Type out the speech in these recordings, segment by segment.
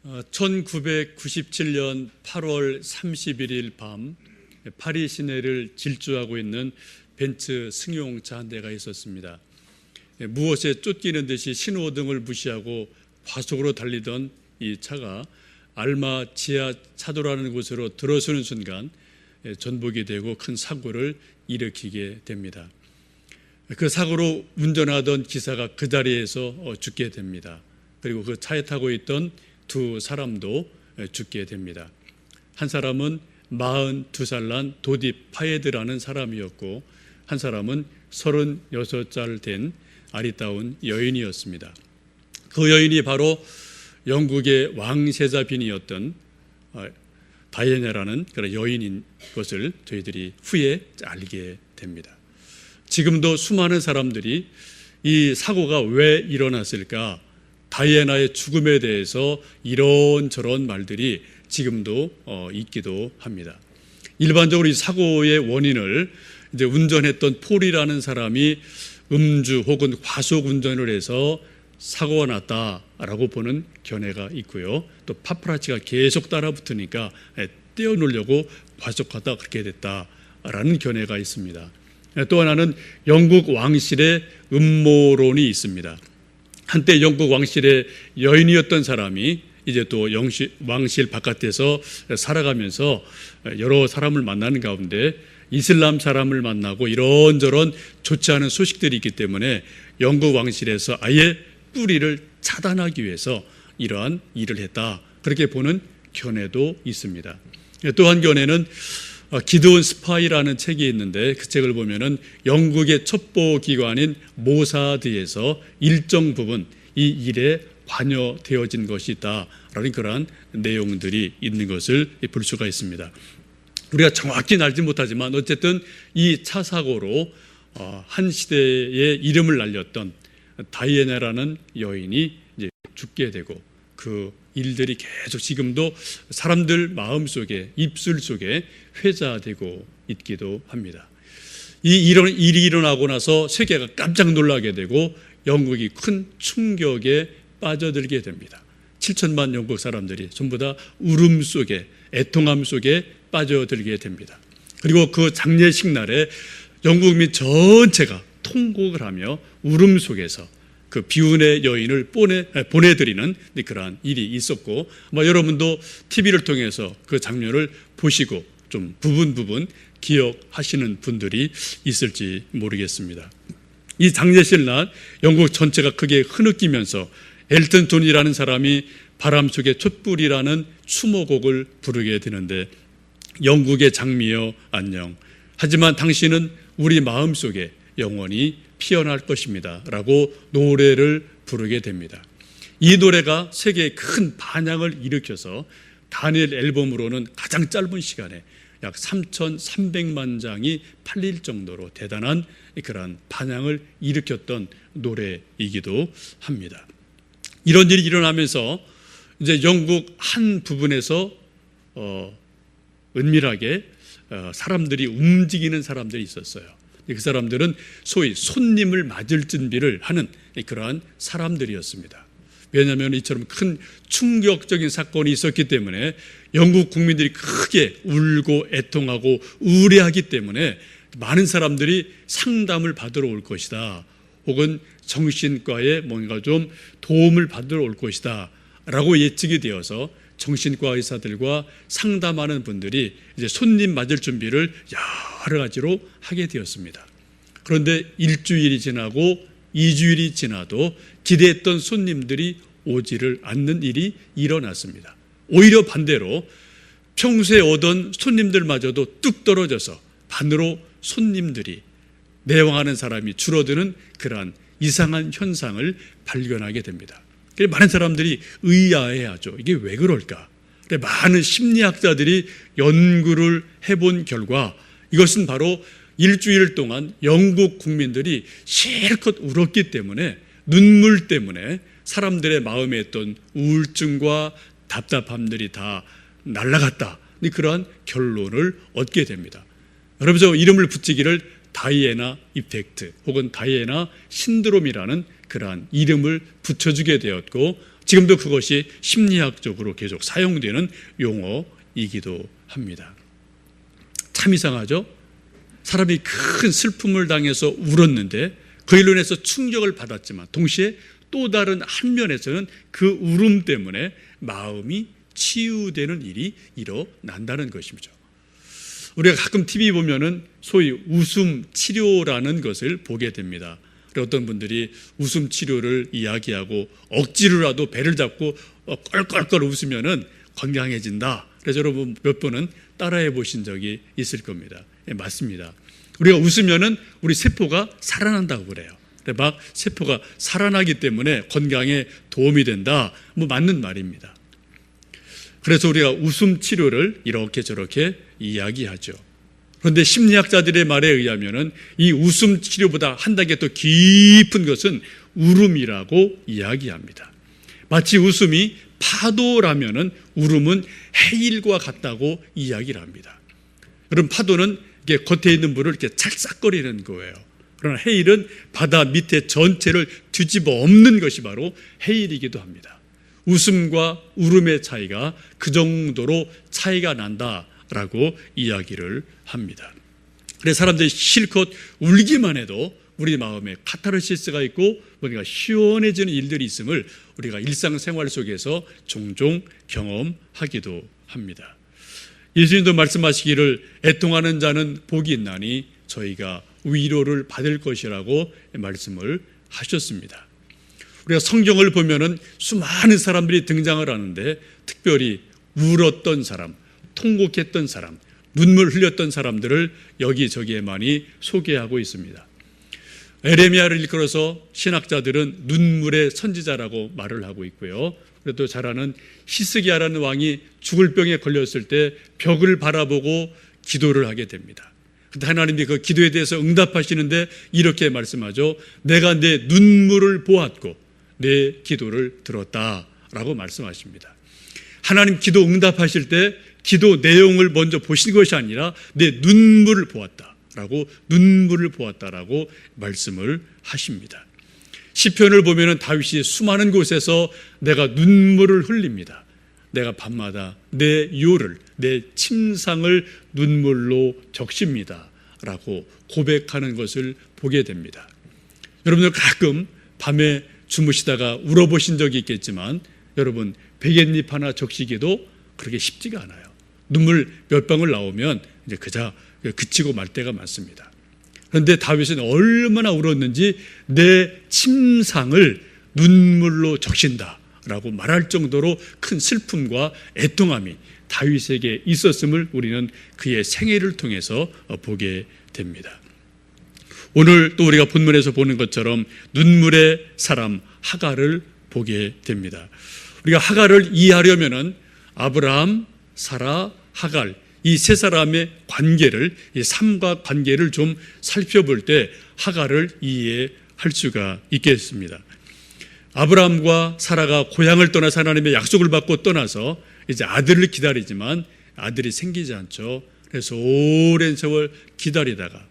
1997년 8월 31일 밤 파리 시내를 질주하고 있는 벤츠 승용차 한 대가 있었습니다. 무엇에 쫓기는 듯이 신호등을 무시하고 과속으로 달리던 이 차가 알마 지하 차도라는 곳으로 들어서는 순간 전복이 되고 큰 사고를 일으키게 됩니다. 그 사고로 운전하던 기사가 그 자리에서 죽게 됩니다. 그리고 그 차에 타고 있던 두 사람도 죽게 됩니다. 한 사람은 42살 난 도디 파예드라는 사람이었고 한 사람은 36살 된 아리따운 여인이었습니다. 그 여인이 바로 영국의 왕세자빈이었던 다이애나라는 그런 여인인 것을 저희들이 후에 알게 됩니다. 지금도 수많은 사람들이 이 사고가 왜 일어났을까, 다이애나의 죽음에 대해서 이런저런 말들이 지금도 있기도 합니다. 일반적으로 이 사고의 원인을 이제 운전했던 폴이라는 사람이 음주 혹은 과속 운전을 해서 사고가 났다라고 보는 견해가 있고요. 또 파파라치가 계속 따라붙으니까 떼어놓으려고 과속하다 그렇게 됐다라는 견해가 있습니다. 또 하나는 영국 왕실의 음모론이 있습니다. 한때 영국 왕실의 여인이었던 사람이 이제 또 왕실 바깥에서 살아가면서 여러 사람을 만나는 가운데 이슬람 사람을 만나고 이런저런 좋지 않은 소식들이 있기 때문에 영국 왕실에서 아예 뿌리를 차단하기 위해서 이러한 일을 했다, 그렇게 보는 견해도 있습니다. 또 한 견해는 기드온 스파이라는 책이 있는데 그 책을 보면은 영국의 첩보기관인 모사드에서 일정 부분 이 일에 관여되어진 것이 있다라는 그러한 내용들이 있는 것을 볼 수가 있습니다. 우리가 정확히는 알지 못하지만 어쨌든 이 차 사고로 한 시대의 이름을 날렸던 다이애나라는 여인이 이제 죽게 되고 그 일들이 계속 지금도 사람들 마음속에, 입술 속에 회자되고 있기도 합니다. 이런 일이 일어나고 나서 세계가 깜짝 놀라게 되고 영국이 큰 충격에 빠져들게 됩니다. 7천만 영국 사람들이 전부 다 울음 속에, 애통함 속에 빠져들게 됩니다. 그리고 그 장례식 날에 영국 민 전체가 통곡을 하며 울음 속에서 그 비운의 여인을 보내드리는 그러한 일이 있었고, 여러분도 TV를 통해서 그 장면을 보시고 좀 부분 기억하시는 분들이 있을지 모르겠습니다. 이 장례식 날 영국 전체가 크게 흐느끼면서 엘튼 존이라는 사람이 바람 속의 촛불이라는 추모곡을 부르게 되는데, 영국의 장미여 안녕, 하지만 당신은 우리 마음속에 영원히 피어날 것입니다 라고 노래를 부르게 됩니다. 이 노래가 세계에 큰 반향을 일으켜서 다니엘 앨범으로는 가장 짧은 시간에 약 3,300만 장이 팔릴 정도로 대단한 그러한 반향을 일으켰던 노래이기도 합니다. 이런 일이 일어나면서 이제 영국 한 부분에서 은밀하게 사람들이 움직이는 사람들이 있었어요. 그 사람들은 소위 손님을 맞을 준비를 하는 그러한 사람들이었습니다. 왜냐하면 이처럼 큰 충격적인 사건이 있었기 때문에 영국 국민들이 크게 울고 애통하고 우려하기 때문에 많은 사람들이 상담을 받으러 올 것이다, 혹은 정신과에 뭔가 좀 도움을 받으러 올 것이다 라고 예측이 되어서 정신과 의사들과 상담하는 분들이 이제 손님 맞을 준비를 여러 가지로 하게 되었습니다. 그런데 일주일이 지나고 2주일이 지나도 기대했던 손님들이 오지를 않는 일이 일어났습니다. 오히려 반대로 평소에 오던 손님들마저도 뚝 떨어져서 반으로 손님들이, 내왕하는 사람이 줄어드는 그러한 이상한 현상을 발견하게 됩니다. 많은 사람들이 의아해하죠. 이게 왜 그럴까? 많은 심리학자들이 연구를 해본 결과 이것은 바로 일주일 동안 영국 국민들이 실컷 울었기 때문에, 눈물 때문에 사람들의 마음에 있던 우울증과 답답함들이 다 날아갔다, 그러한 결론을 얻게 됩니다. 그러면서 이름을 붙이기를 다이애나 이펙트 혹은 다이애나 신드롬이라는 그러한 이름을 붙여주게 되었고, 지금도 그것이 심리학적으로 계속 사용되는 용어이기도 합니다. 참 이상하죠? 사람이 큰 슬픔을 당해서 울었는데 그 일로 인해서 충격을 받았지만 동시에 또 다른 한 면에서는 그 울음 때문에 마음이 치유되는 일이 일어난다는 것이죠. 우리가 가끔 TV 보면은 소위 웃음 치료라는 것을 보게 됩니다. 어떤 분들이 웃음 치료를 이야기하고 억지로라도 배를 잡고 껄껄껄 웃으면은 건강해진다. 그래서 여러분 몇 번은 따라해 보신 적이 있을 겁니다. 예, 맞습니다. 우리가 웃으면은 우리 세포가 살아난다고 그래요. 막 세포가 살아나기 때문에 건강에 도움이 된다. 뭐 맞는 말입니다. 그래서 우리가 웃음 치료를 이렇게 저렇게 이야기하죠. 그런데 심리학자들의 말에 의하면은 이 웃음 치료보다 한 단계 더 깊은 것은 울음이라고 이야기합니다. 마치 웃음이 파도라면은 울음은 해일과 같다고 이야기를 합니다. 여러분, 파도는 이게 겉에 있는 물을 이렇게 찰싹거리는 거예요. 그러나 해일은 바다 밑에 전체를 뒤집어 엎는 것이 바로 해일이기도 합니다. 웃음과 울음의 차이가 그 정도로 차이가 난다라고 이야기를 합니다. 그래서 사람들이 실컷 울기만 해도 우리 마음에 카타르시스가 있고 뭔가 시원해지는 일들이 있음을 우리가 일상생활 속에서 종종 경험하기도 합니다. 예수님도 말씀하시기를 애통하는 자는 복이 있나니 저희가 위로를 받을 것이라고 말씀을 하셨습니다. 우리가 성경을 보면은 수많은 사람들이 등장을 하는데 특별히 울었던 사람, 통곡했던 사람, 눈물 흘렸던 사람들을 여기저기에 많이 소개하고 있습니다. 에레미야를 일컬어서 신학자들은 눈물의 선지자라고 말을 하고 있고요. 그래도 잘 아는 히스기야라는 왕이 죽을 병에 걸렸을 때 벽을 바라보고 기도를 하게 됩니다. 근데 하나님이 그 기도에 대해서 응답하시는데 이렇게 말씀하죠. 내가 내 눈물을 보았고 내 기도를 들었다라고 말씀하십니다. 하나님 기도 응답하실 때 기도 내용을 먼저 보신 것이 아니라 내 눈물을 보았다라고 말씀을 하십니다. 시편을 보면은 다윗이 수많은 곳에서 내가 눈물을 흘립니다. 내가 밤마다 내 요를, 내 침상을 눈물로 적십니다 라고 고백하는 것을 보게 됩니다. 여러분들 가끔 밤에 주무시다가 울어보신 적이 있겠지만 여러분 베갯잎 하나 적시기도 그렇게 쉽지가 않아요. 눈물 몇 방울 나오면 이제 그저 그치고 말 때가 많습니다. 그런데 다윗은 얼마나 울었는지 내 침상을 눈물로 적신다라고 말할 정도로 큰 슬픔과 애통함이 다윗에게 있었음을 우리는 그의 생애를 통해서 보게 됩니다. 오늘 또 우리가 본문에서 보는 것처럼 눈물의 사람 하갈을 보게 됩니다. 우리가 하갈을 이해하려면은 아브라함, 사라, 하갈 이 세 사람의 관계를, 이 삼각관계를 좀 살펴볼 때 하갈을 이해할 수가 있겠습니다. 아브라함과 사라가 고향을 떠나서 하나님의 약속을 받고 떠나서 이제 아들을 기다리지만 아들이 생기지 않죠. 그래서 오랜 세월 기다리다가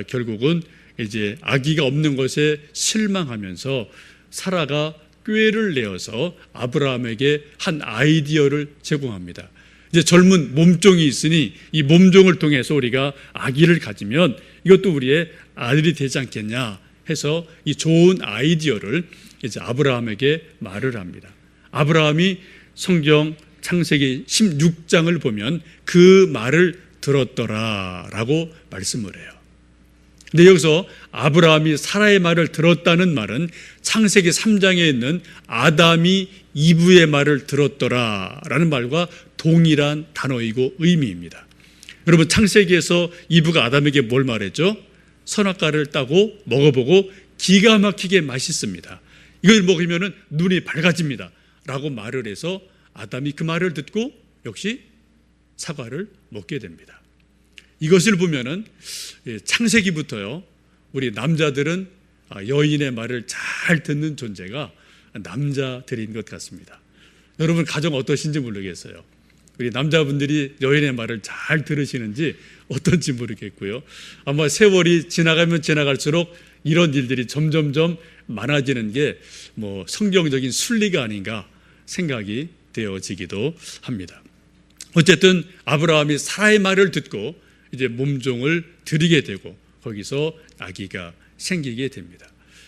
결국은 이제 아기가 없는 것에 실망하면서 사라가 꾀를 내어서 아브라함에게 한 아이디어를 제공합니다. 이제 젊은 몸종이 있으니 이 몸종을 통해서 우리가 아기를 가지면 이것도 우리의 아들이 되지 않겠냐 해서 이 좋은 아이디어를 이제 아브라함에게 말을 합니다. 아브라함이 성경 창세기 16장을 보면 그 말을 들었더라라고 말씀을 해요. 근데 여기서 아브라함이 사라의 말을 들었다는 말은 창세기 3장에 있는 아담이 이브의 말을 들었더라라는 말과 동일한 단어이고 의미입니다. 여러분 창세기에서 이브가 아담에게 뭘 말했죠? 선악과를 따고 먹어보고 기가 막히게 맛있습니다. 이걸 먹으면 눈이 밝아집니다 라고 말을 해서 아담이 그 말을 듣고 역시 사과를 먹게 됩니다. 이것을 보면은 창세기부터요 우리 남자들은 여인의 말을 잘 듣는 존재가 남자들인 것 같습니다. 여러분 가정 어떠신지 모르겠어요. 우리 남자분들이 여인의 말을 잘 들으시는지 어떤지 모르겠고요. 아마 세월이 지나가면 지나갈수록 이런 일들이 점점점 많아지는 게 뭐 성경적인 순리가 아닌가 생각이 되어지기도 합니다. 어쨌든 아브라함이 사라의 말을 듣고 이제 몸종을 드리게 되고 거기서 아기가 생기게 됩니다.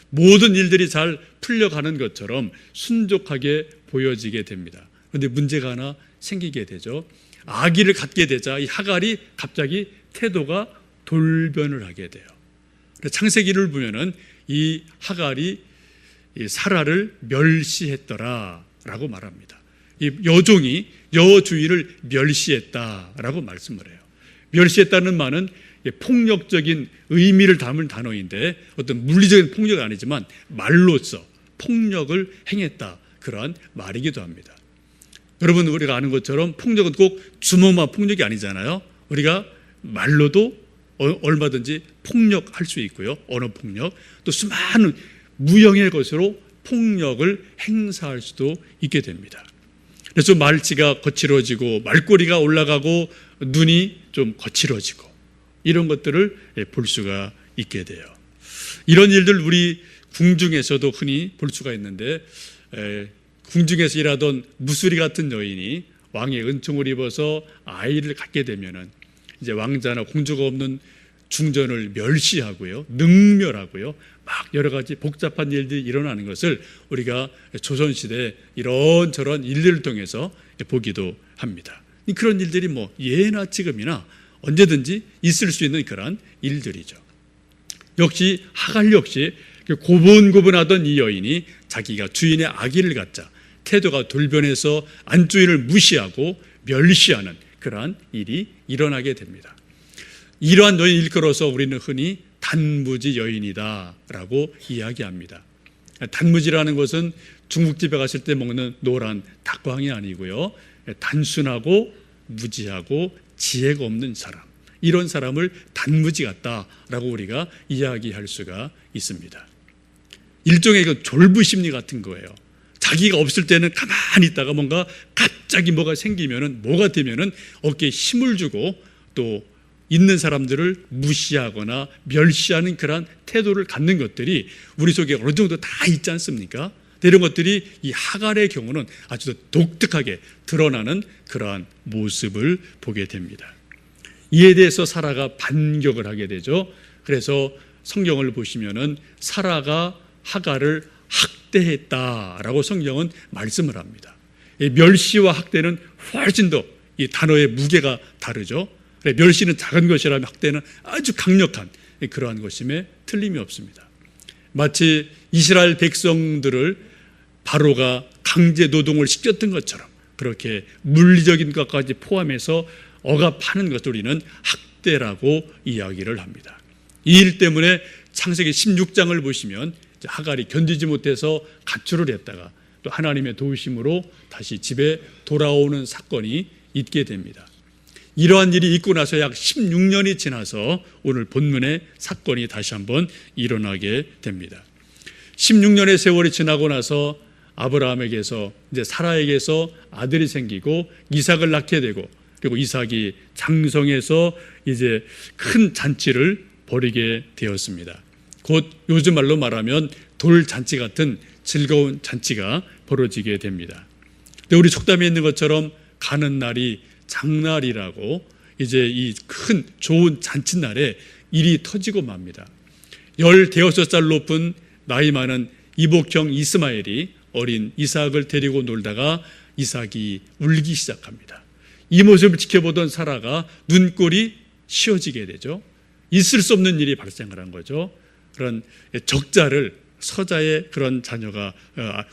모든 일들이 잘 풀려가는 것처럼 순종하게 보여지게 됩니다. 그런데 문제가 하나 생기게 되죠. 아기를 갖게 되자 이 하갈이 갑자기 태도가 돌변을 하게 돼요. 창세기를 보면은 이 하갈이 이 사라를 멸시했더라라고 말합니다. 이 여종이 여주인을 멸시했다라고 말씀을 해요. 멸시했다는 말은 폭력적인 의미를 담은 단어인데 어떤 물리적인 폭력은 아니지만 말로써 폭력을 행했다, 그러한 말이기도 합니다. 여러분, 우리가 아는 것처럼 폭력은 꼭 주먹만 폭력이 아니잖아요. 우리가 말로도 얼마든지 폭력할 수 있고요. 언어 폭력, 또 수많은 무형의 것으로 폭력을 행사할 수도 있게 됩니다. 그래서 말치가 거칠어지고 말꼬리가 올라가고 눈이 좀 거칠어지고 이런 것들을 볼 수가 있게 돼요. 이런 일들 우리 궁중에서도 흔히 볼 수가 있는데, 궁중에서 일하던 무수리 같은 여인이 왕의 은총을 입어서 아이를 갖게 되면은 이제 왕자나 공주가 없는 중전을 멸시하고요, 능멸하고요, 막 여러 가지 복잡한 일들이 일어나는 것을 우리가 조선시대 이런저런 일들을 통해서 보기도 합니다. 그런 일들이 뭐 예나 지금이나 언제든지 있을 수 있는 그런 일들이죠. 역시 하갈 역시 고분고분하던 이 여인이 자기가 주인의 아기를 갖자 태도가 돌변해서 안주인을 무시하고 멸시하는 그러한 일이 일어나게 됩니다. 이러한 여인 일컬어서 우리는 흔히 단무지 여인이다라고 이야기합니다. 단무지라는 것은 중국집에 갔을 때 먹는 노란 닭광이 아니고요, 단순하고 무지하고 지혜가 없는 사람, 이런 사람을 단무지 같다라고 우리가 이야기할 수가 있습니다. 일종의 그 졸부심리 같은 거예요. 자기가 없을 때는 가만히 있다가 뭔가 갑자기 뭐가 생기면은, 뭐가 되면은 어깨에 힘을 주고 또 있는 사람들을 무시하거나 멸시하는 그러한 태도를 갖는 것들이 우리 속에 어느 정도 다 있지 않습니까? 이런 것들이 이 하갈의 경우는 아주 독특하게 드러나는 그러한 모습을 보게 됩니다. 이에 대해서 사라가 반격을 하게 되죠. 그래서 성경을 보시면은 사라가 하갈을 학대했다라고 성경은 말씀을 합니다. 멸시와 학대는 훨씬 더 이 단어의 무게가 다르죠. 멸시는 작은 것이라면 학대는 아주 강력한 그러한 것임에 틀림이 없습니다. 마치 이스라엘 백성들을 바로가 강제 노동을 시켰던 것처럼 그렇게 물리적인 것까지 포함해서 억압하는 것을 우리는 학대라고 이야기를 합니다. 이 일 때문에 창세기 16장을 보시면 하갈이 견디지 못해서 가출을 했다가 또 하나님의 도우심으로 다시 집에 돌아오는 사건이 있게 됩니다. 이러한 일이 있고 나서 약 16년이 지나서 오늘 본문의 사건이 다시 한번 일어나게 됩니다. 16년의 세월이 지나고 나서 아브라함에게서 이제 사라에게서 아들이 생기고 이삭을 낳게 되고, 그리고 이삭이 장성해서 이제 큰 잔치를 벌이게 되었습니다. 곧 요즘 말로 말하면 돌잔치 같은 즐거운 잔치가 벌어지게 됩니다. 근데 우리 속담에 있는 것처럼 가는 날이 장날이라고 이제 이 큰 좋은 잔칫날에 일이 터지고 맙니다. 15살 높은 나이 많은 이복형 이스마엘이 어린 이삭을 데리고 놀다가 이삭이 울기 시작합니다. 이 모습을 지켜보던 사라가 눈꼴이 씌어지게 되죠. 있을 수 없는 일이 발생을 한 거죠. 그런 적자를 서자의 그런 자녀가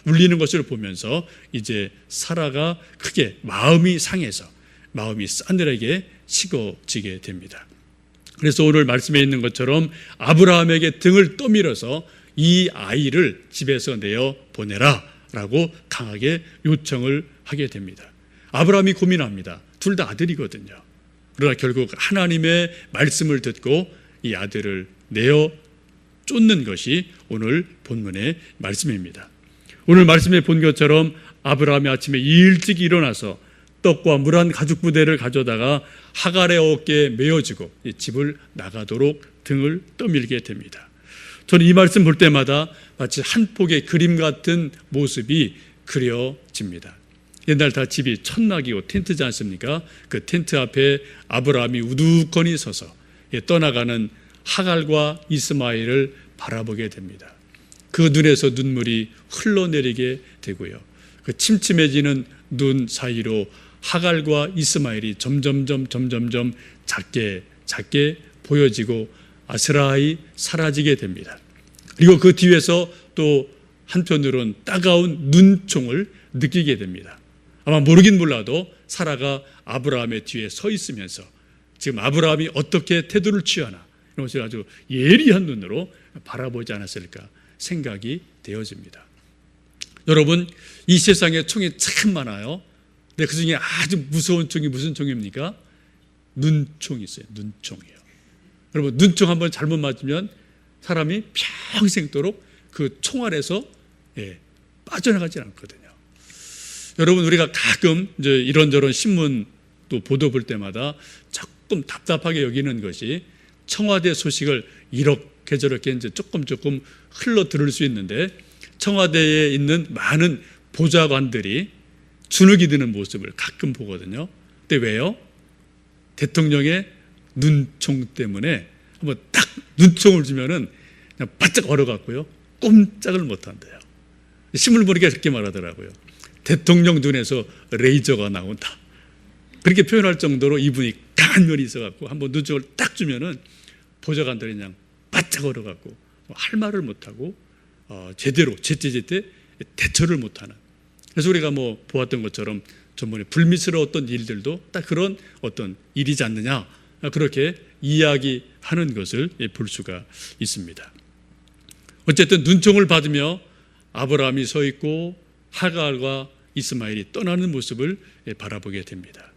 울리는 것을 보면서 이제 사라가 크게 마음이 상해서 마음이 싸늘하게 식어지게 됩니다. 그래서 오늘 말씀에 있는 것처럼 아브라함에게 등을 떠밀어서 이 아이를 집에서 내어 보내라 라고 강하게 요청을 하게 됩니다. 아브라함이 고민합니다. 둘 다 아들이거든요. 그러나 결국 하나님의 말씀을 듣고 이 아들을 내어 쫓는 것이 오늘 본문의 말씀입니다. 오늘 말씀에 본 것처럼 아브라함이 아침에 일찍 일어나서 떡과 물 한 가죽 부대를 가져다가 하갈의 어깨에 메어지고 집을 나가도록 등을 떠밀게 됩니다. 저는 이 말씀 볼 때마다 마치 한 폭의 그림 같은 모습이 그려집니다. 집니다. 옛날 다 집이 천막이고 텐트지 않습니까? 그 텐트 앞에 아브라함이 우두커니 서서 떠나가는 하갈과 이스마엘을 바라보게 됩니다. 그 눈에서 눈물이 흘러내리게 되고요. 그 침침해지는 눈 사이로 하갈과 이스마엘이 점점점 작게 보여지고 아스라이 사라지게 됩니다. 그리고 그 뒤에서 또 한편으로는 따가운 눈총을 느끼게 됩니다. 아마 모르긴 몰라도 사라가 아브라함의 뒤에 서 있으면서 지금 아브라함이 어떻게 태도를 취하나 이런 것을 아주 예리한 눈으로 바라보지 않았을까 생각이 되어집니다. 여러분, 이 세상에 총이 참 많아요. 근데 그 중에 아주 무서운 총이 무슨 총입니까? 눈총이 있어요. 눈총이요. 여러분, 눈총 한번 잘못 맞으면 사람이 평생도록 그 총 안에서 빠져나가지 않거든요. 여러분, 우리가 가끔 이제 이런저런 신문 또 보도 볼 때마다 조금 답답하게 여기는 것이 청와대 소식을 이렇게 저렇게 이제 조금 흘러 들을 수 있는데 청와대에 있는 많은 보좌관들이 주눅이 드는 모습을 가끔 보거든요. 근데 왜요? 대통령의 눈총 때문에 한번 딱 눈총을 주면은 그냥 바짝 얼어갖고요. 꼼짝을 못 한대요. 신문 보니까 그렇게 말하더라고요. 대통령 눈에서 레이저가 나온다. 그렇게 표현할 정도로 이분이 강한 면이 있어갖고 한번 눈총을 딱 주면은 보좌관들이 그냥 바짝 얼어갖고 할 말을 못하고 제대로 제때 대처를 못하는. 그래서 우리가 뭐 보았던 것처럼 전번에 불미스러웠던 일들도 딱 그런 어떤 일이지 않느냐 그렇게 이야기하는 것을 볼 수가 있습니다. 어쨌든 눈총을 받으며 아브라함이 서 있고 하갈과 이스마엘이 떠나는 모습을 바라보게 됩니다.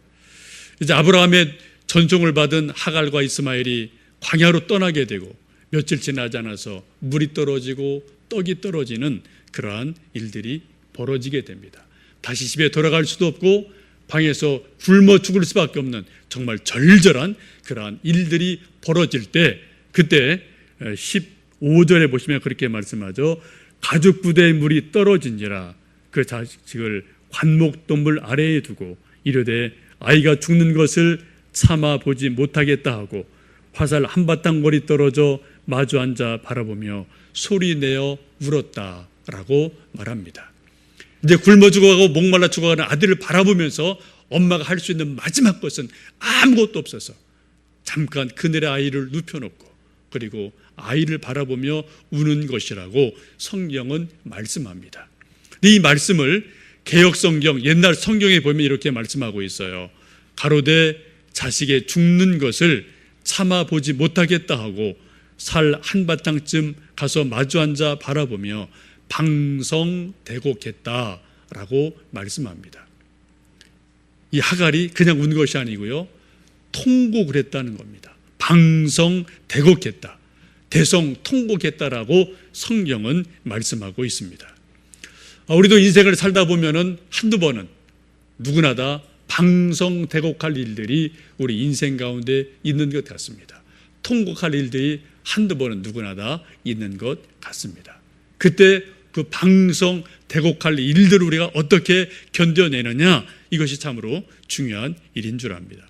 이제 아브라함의 전송을 받은 하갈과 이스마엘이 광야로 떠나게 되고 며칠 지나지 않아서 물이 떨어지고 떡이 떨어지는 그러한 일들이 벌어지게 됩니다. 다시 집에 돌아갈 수도 없고 방에서 굶어 죽을 수밖에 없는 정말 절절한 그러한 일들이 벌어질 때 그때 15절에 보시면 그렇게 말씀하죠. 가죽 부대의 물이 떨어진지라 그 자식을 관목동물 아래에 두고 이르되 아이가 죽는 것을 참아 보지 못하겠다 하고 화살 한바탕 머리 떨어져 마주 앉아 바라보며 소리내어 울었다라고 말합니다. 이제 굶어 죽어가고 목말라 죽어가는 아들을 바라보면서 엄마가 할 수 있는 마지막 것은 아무것도 없어서 잠깐 그늘에 아이를 눕혀놓고 그리고 아이를 바라보며 우는 것이라고 성경은 말씀합니다. 이 말씀을 개역성경 옛날 성경에 보면 이렇게 말씀하고 있어요. 가로되 자식의 죽는 것을 참아보지 못하겠다 하고 살 한바탕쯤 가서 마주 앉아 바라보며 방성대곡했다라고 말씀합니다. 이 하갈이 그냥 운 것이 아니고요. 통곡을 했다는 겁니다. 방성대곡했다. 대성통곡했다라고 성경은 말씀하고 있습니다. 우리도 인생을 살다 보면은 한두 번은 누구나 다 방성대곡할 일들이 우리 인생 가운데 있는 것 같습니다. 통곡할 일들이 한두 번은 누구나 다 있는 것 같습니다. 그때 그 방성대곡할 일들을 우리가 어떻게 견뎌내느냐 이것이 참으로 중요한 일인 줄 압니다.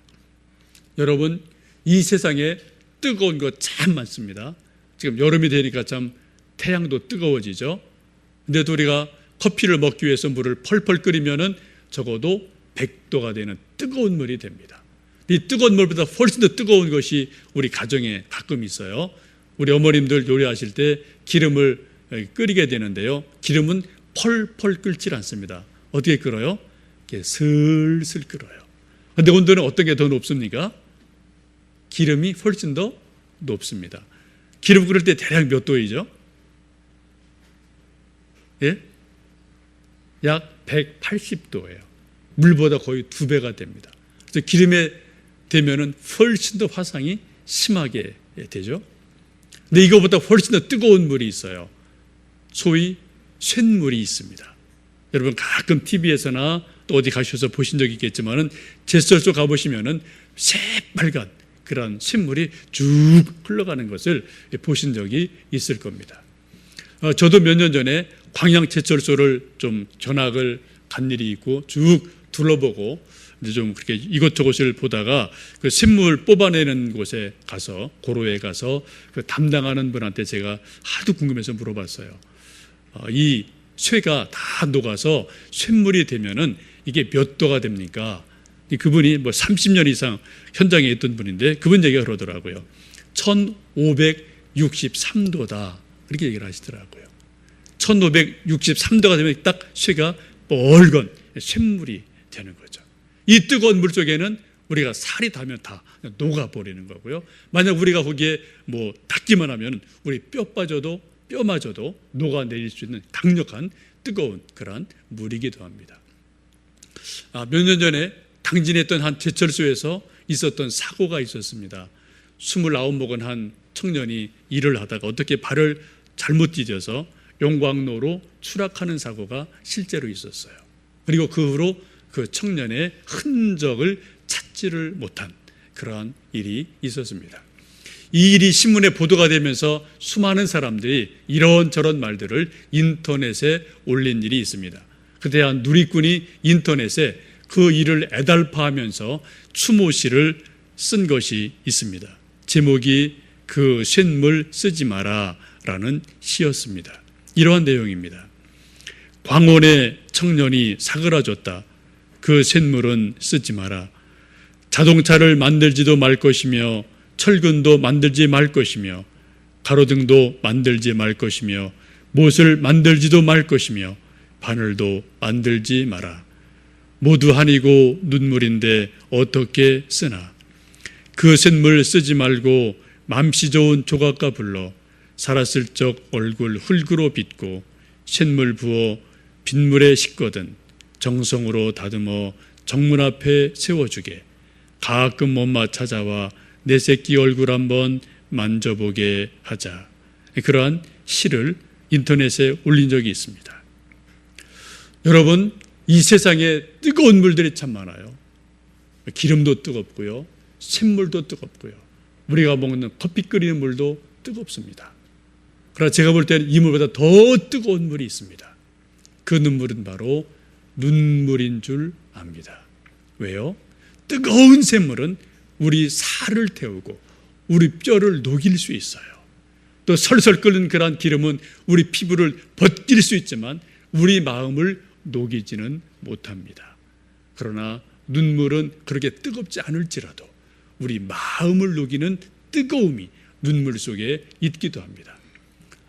여러분, 이 세상에 뜨거운 것 참 많습니다. 지금 여름이 되니까 참 태양도 뜨거워지죠. 근데도 우리가 커피를 먹기 위해서 물을 펄펄 끓이면은 적어도 100도가 되는 뜨거운 물이 됩니다. 이 뜨거운 물보다 훨씬 더 뜨거운 것이 우리 가정에 가끔 있어요. 우리 어머님들 요리하실 때 기름을 끓이게 되는데요. 기름은 펄펄 끓질 않습니다. 어떻게 끓어요? 이렇게 슬슬 끓어요. 그런데 온도는 어떤 게 더 높습니까? 기름이 훨씬 더 높습니다. 기름 끓일 때 대략 몇 도이죠? 예? 약 180도예요. 물보다 거의 2배가 됩니다. 그래서 기름에 되면은 훨씬 더 화상이 심하게 되죠. 근데 이거보다 훨씬 더 뜨거운 물이 있어요. 소위 쇳물이 있습니다. 여러분 가끔 TV에서나 또 어디 가셔서 보신 적이 있겠지만은 제철소 가보시면은 새빨간 그런 쇳물이 쭉 흘러가는 것을 보신 적이 있을 겁니다. 저도 몇 년 전에 광양 제철소를 좀 견학을 간 일이 있고 쭉 둘러보고 이제 좀 그렇게 이것저것을 보다가 그 샘물 뽑아내는 곳에 가서 고로에 가서 그 담당하는 분한테 제가 하도 궁금해서 물어봤어요. 이 쇠가 다 녹아서 쇳물이 되면은 이게 몇 도가 됩니까? 그분이 뭐 30년 이상 현장에 있던 분인데 그분 얘기가 그러더라고요. 1563도다. 그렇게 얘기를 하시더라고요. 1563도가 되면 딱 쇠가 뻘건 쇳물이 되는 거죠. 이 뜨거운 물 속에는 우리가 살이 닿으면 다 녹아버리는 거고요. 만약 우리가 거기에 뭐 닿기만 하면 우리 뼈마저도 녹아내릴 수 있는 강력한 뜨거운 그러한 물이기도 합니다. 몇 년 전에 당진했던 한 제철소에서 있었던 사고가 있었습니다. 29 먹은 한 청년이 일을 하다가 어떻게 발을 잘못 디뎌서 용광로로 추락하는 사고가 실제로 있었어요. 그리고 그 후로 그 청년의 흔적을 찾지를 못한 그러한 일이 있었습니다. 이 일이 신문에 보도가 되면서 수많은 사람들이 이런저런 말들을 인터넷에 올린 일이 있습니다. 그때 한 누리꾼이 인터넷에 그 일을 애달파하면서 추모시를 쓴 것이 있습니다. 제목이 그 쇳물 쓰지 마라 라는 시였습니다. 이러한 내용입니다. 광원의 청년이 사그라졌다. 그 쇳물은 쓰지 마라. 자동차를 만들지도 말 것이며 철근도 만들지 말 것이며 가로등도 만들지 말 것이며 못을 만들지도 말 것이며 바늘도 만들지 마라. 모두 한이고 눈물인데 어떻게 쓰나. 그 쇳물 쓰지 말고 맘씨 좋은 조각가 불러 살았을 적 얼굴 흙으로 빚고 쇳물 부어 빗물에 씻거든 정성으로 다듬어 정문 앞에 세워주게. 가끔 엄마 찾아와 내 새끼 얼굴 한번 만져보게 하자. 그러한 시를 인터넷에 올린 적이 있습니다. 여러분, 이 세상에 뜨거운 물들이 참 많아요. 기름도 뜨겁고요, 샘물도 뜨겁고요, 우리가 먹는 커피 끓이는 물도 뜨겁습니다. 그러나 제가 볼 때는 이 물보다 더 뜨거운 물이 있습니다. 그 눈물은 바로 눈물인 줄 압니다. 왜요? 뜨거운 샘물은 우리 살을 태우고 우리 뼈를 녹일 수 있어요. 또 설설 끓는 그러한 기름은 우리 피부를 벗길 수 있지만 우리 마음을 녹이지는 못합니다. 그러나 눈물은 그렇게 뜨겁지 않을지라도 우리 마음을 녹이는 뜨거움이 눈물 속에 있기도 합니다.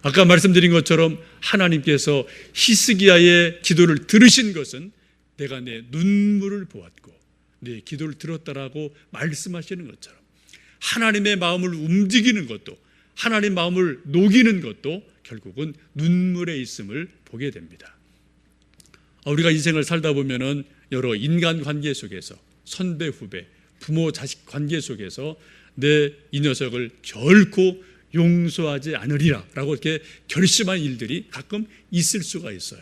아까 말씀드린 것처럼 하나님께서 히스기야의 기도를 들으신 것은 내가 내 눈물을 보았고 내 기도를 들었다라고 말씀하시는 것처럼 하나님의 마음을 움직이는 것도, 하나님의 마음을 녹이는 것도 결국은 눈물에 있음을 보게 됩니다. 우리가 인생을 살다 보면은 여러 인간 관계 속에서 선배 후배, 부모 자식 관계 속에서 내 이 녀석을 결코 용서하지 않으리라 라고 이렇게 결심한 일들이 가끔 있을 수가 있어요.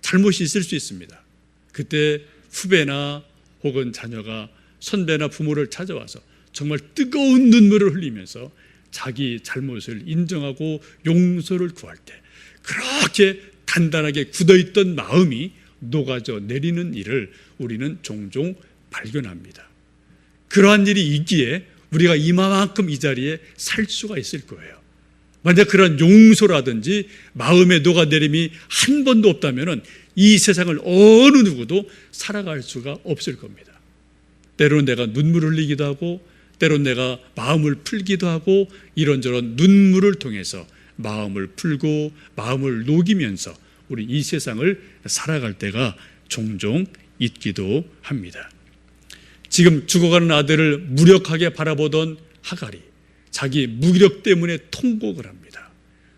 잘못이 있을 수 있습니다. 그때 후배나 혹은 자녀가 선배나 부모를 찾아와서 정말 뜨거운 눈물을 흘리면서 자기 잘못을 인정하고 용서를 구할 때 그렇게 단단하게 굳어있던 마음이 녹아져 내리는 일을 우리는 종종 발견합니다. 그러한 일이 있기에 우리가 이만큼 이 자리에 살 수가 있을 거예요. 만약 그런 용서라든지 마음의 녹아내림이 한 번도 없다면 이 세상을 어느 누구도 살아갈 수가 없을 겁니다. 때로는 내가 눈물을 흘리기도 하고 때로는 내가 마음을 풀기도 하고 이런저런 눈물을 통해서 마음을 풀고 마음을 녹이면서 우리 이 세상을 살아갈 때가 종종 있기도 합니다. 지금 죽어가는 아들을 무력하게 바라보던 하갈이 자기 무기력 때문에 통곡을 합니다.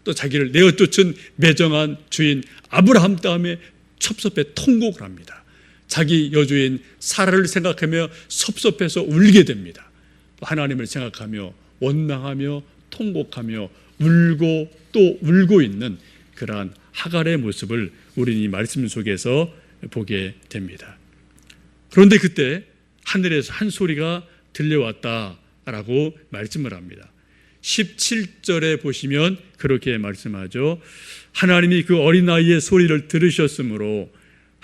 또 자기를 내어쫓은 매정한 주인 아브라함 다음에 섭섭해 통곡을 합니다. 자기 여주인 사라를 생각하며 섭섭해서 울게 됩니다. 하나님을 생각하며 원망하며 통곡하며 울고 또 울고 있는 그러한 하갈의 모습을 우리는 이 말씀 속에서 보게 됩니다. 그런데 그때 하늘에서 한 소리가 들려왔다라고 말씀을 합니다. 17절에 보시면 그렇게 말씀하죠. 하나님이 그 어린아이의 소리를 들으셨으므로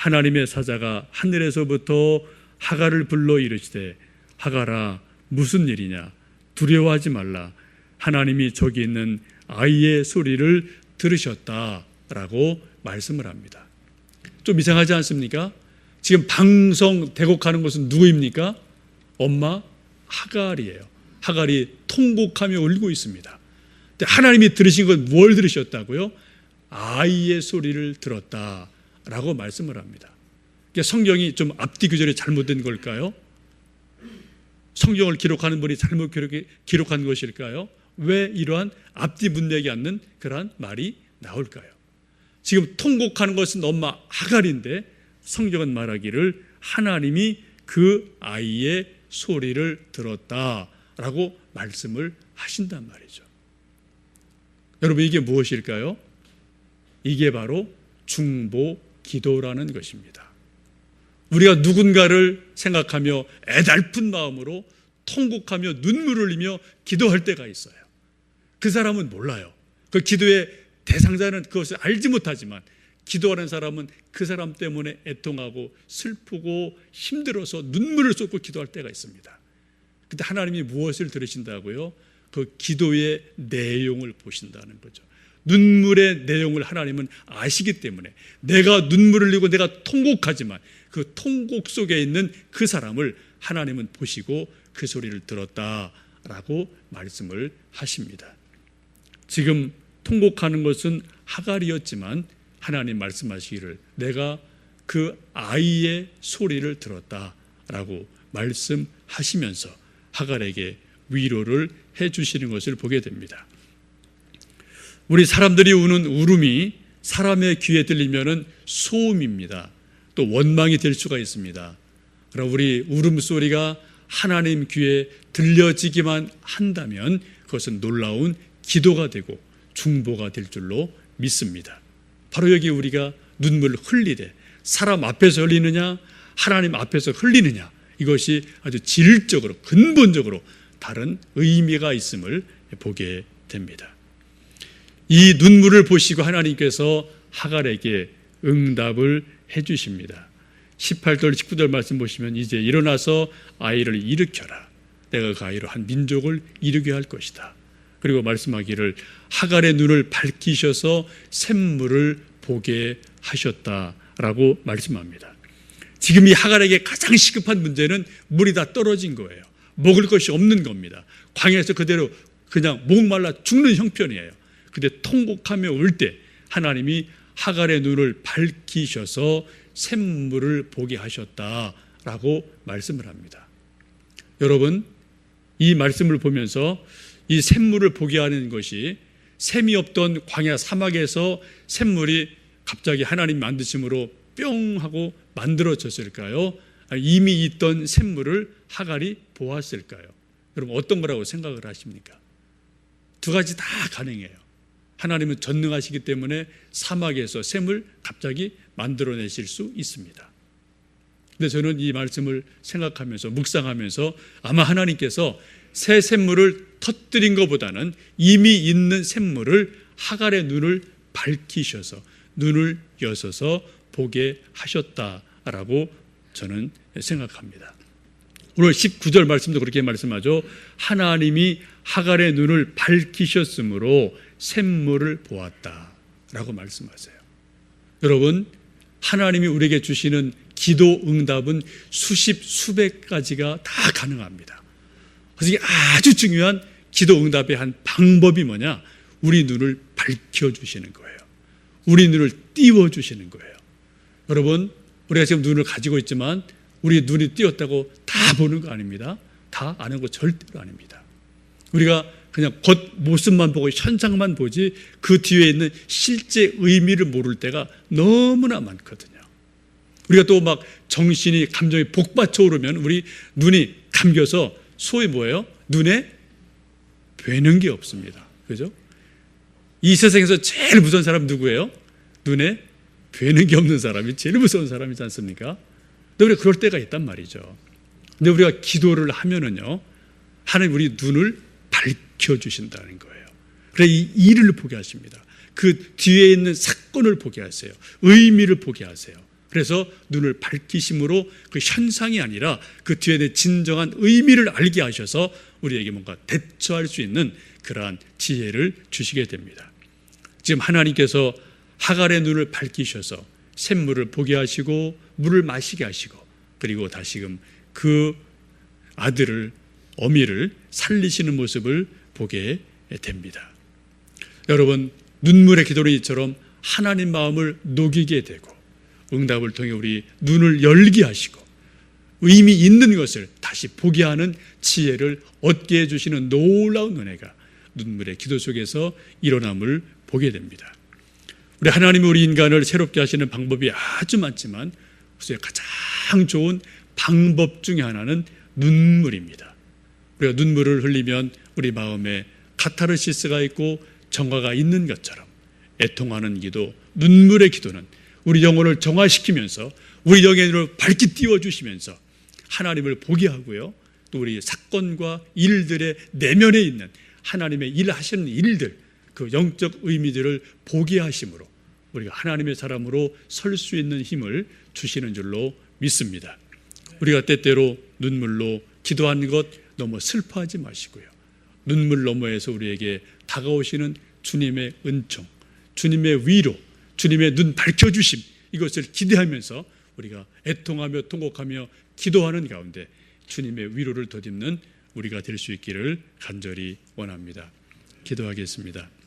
하나님의 사자가 하늘에서부터 하갈을 불러 이르시되 하갈아 무슨 일이냐 두려워하지 말라 하나님이 저기 있는 아이의 소리를 들으셨다라고 말씀을 합니다. 좀 이상하지 않습니까? 지금 방송 대곡하는 것은 누구입니까? 엄마 하갈이에요. 하갈이 통곡하며 울고 있습니다. 근데 하나님이 들으신 건 뭘 들으셨다고요? 아이의 소리를 들었다라고 말씀을 합니다. 그러니까 성경이 좀 앞뒤 구절이 잘못된 걸까요? 성경을 기록하는 분이 잘못 기록한 것일까요? 왜 이러한 앞뒤 문맥이 않는 그러한 말이 나올까요? 지금 통곡하는 것은 엄마 하갈인데 성경은 말하기를 하나님이 그 아이의 소리를 들었다라고 말씀을 하신단 말이죠. 여러분 이게 무엇일까요? 이게 바로 중보 기도라는 것입니다. 우리가 누군가를 생각하며 애달픈 마음으로 통곡하며 눈물을 흘리며 기도할 때가 있어요. 그 사람은 몰라요. 그 기도의 대상자는 그것을 알지 못하지만 기도하는 사람은 그 사람 때문에 애통하고 슬프고 힘들어서 눈물을 쏟고 기도할 때가 있습니다. 근데 하나님이 무엇을 들으신다고요? 그 기도의 내용을 보신다는 거죠. 눈물의 내용을 하나님은 아시기 때문에 내가 눈물을 흘리고 내가 통곡하지만 그 통곡 속에 있는 그 사람을 하나님은 보시고 그 소리를 들었다라고 말씀을 하십니다. 지금 통곡하는 것은 하갈이었지만 하나님 말씀하시기를 내가 그 아이의 소리를 들었다라고 말씀하시면서 하갈에게 위로를 해주시는 것을 보게 됩니다. 우리 사람들이 우는 울음이 사람의 귀에 들리면은 소음입니다. 또 원망이 될 수가 있습니다. 그럼 우리 울음소리가 하나님 귀에 들려지기만 한다면 그것은 놀라운 기도가 되고 중보가 될 줄로 믿습니다. 바로 여기 우리가 눈물 흘리되 사람 앞에서 흘리느냐 하나님 앞에서 흘리느냐 이것이 아주 질적으로 근본적으로 다른 의미가 있음을 보게 됩니다. 이 눈물을 보시고 하나님께서 하갈에게 응답을 해 주십니다. 18절 19절 말씀 보시면 이제 일어나서 아이를 일으켜라. 내가 그 아이로 한 민족을 이루게 할 것이다. 그리고 말씀하기를 하갈의 눈을 밝히셔서 샘물을 보게 하셨다라고 말씀합니다. 지금 이 하갈에게 가장 시급한 문제는 물이 다 떨어진 거예요. 먹을 것이 없는 겁니다. 광야에서 그대로 그냥 목말라 죽는 형편이에요. 근데 통곡하며 울 때 하나님이 하갈의 눈을 밝히셔서 샘물을 보게 하셨다라고 말씀을 합니다. 여러분 이 말씀을 보면서 이 샘물을 보게 하는 것이 샘이 없던 광야 사막에서 샘물이 갑자기 하나님 만드심으로 뿅 하고 만들어졌을까요? 이미 있던 샘물을 하갈이 보았을까요? 여러분 어떤 거라고 생각을 하십니까? 두 가지 다 가능해요. 하나님은 전능하시기 때문에 사막에서 샘을 갑자기 만들어내실 수 있습니다. 근데 저는 이 말씀을 생각하면서 묵상하면서 아마 하나님께서 새 샘물을 터뜨린 것보다는 이미 있는 샘물을 하갈의 눈을 밝히셔서 눈을 여셔서 보게 하셨다라고 저는 생각합니다. 오늘 19절 말씀도 그렇게 말씀하죠. 하나님이 하갈의 눈을 밝히셨으므로 샘물을 보았다라고 말씀하세요. 여러분 하나님이 우리에게 주시는 기도 응답은 수십 수백 가지가 다 가능합니다. 그래서 이게 아주 중요한 기도 응답의 한 방법이 뭐냐? 우리 눈을 밝혀주시는 거예요. 우리 눈을 띄워주시는 거예요. 여러분 우리가 지금 눈을 가지고 있지만 우리 눈이 띄었다고 다 보는 거 아닙니다. 다 아는 거 절대로 아닙니다. 우리가 그냥 겉 모습만 보고 현상만 보지 그 뒤에 있는 실제 의미를 모를 때가 너무나 많거든요. 우리가 또 막 정신이 감정이 복받쳐 오르면 우리 눈이 감겨서 소위 뭐예요? 눈에 뵈는 게 없습니다. 그죠? 이 세상에서 제일 무서운 사람 누구예요? 눈에 뵈는 게 없는 사람이 제일 무서운 사람이지 않습니까? 근데 우리가 그럴 때가 있단 말이죠. 근데 우리가 기도를 하면은요, 하나님 우리 눈을 밝혀주신다는 거예요. 그래 이 일을 보게 하십니다. 그 뒤에 있는 사건을 보게 하세요. 의미를 보게 하세요. 그래서 눈을 밝히심으로 그 현상이 아니라 그 뒤에 내 진정한 의미를 알게 하셔서 우리에게 뭔가 대처할 수 있는 그러한 지혜를 주시게 됩니다. 지금 하나님께서 하갈의 눈을 밝히셔서 샘물을 보게 하시고 물을 마시게 하시고 그리고 다시금 그 아들을 어미를 살리시는 모습을 보게 됩니다. 여러분, 눈물의 기도는 이처럼 하나님 마음을 녹이게 되고 응답을 통해 우리 눈을 열게 하시고 의미 있는 것을 다시 보게 하는 지혜를 얻게 해주시는 놀라운 은혜가 눈물의 기도 속에서 일어남을 보게 됩니다. 우리 하나님이 우리 인간을 새롭게 하시는 방법이 아주 많지만 가장 좋은 방법 중에 하나는 눈물입니다. 우리가 눈물을 흘리면 우리 마음에 카타르시스가 있고 정화가 있는 것처럼 애통하는 기도, 눈물의 기도는 우리 영혼을 정화시키면서 우리 영혼을 밝게 띄워주시면서 하나님을 보게 하고요. 또 우리 사건과 일들의 내면에 있는 하나님의 일하시는 일들, 그 영적 의미들을 보게 하심으로 우리가 하나님의 사람으로 설 수 있는 힘을 주시는 줄로 믿습니다. 우리가 때때로 눈물로 기도하는 것 너무 슬퍼하지 마시고요. 눈물 너머에서 우리에게 다가오시는 주님의 은총, 주님의 위로, 주님의 눈 밝혀주심, 이것을 기대하면서 우리가 애통하며 통곡하며 기도하는 가운데 주님의 위로를 덧입는 우리가 될 수 있기를 간절히 원합니다. 기도하겠습니다.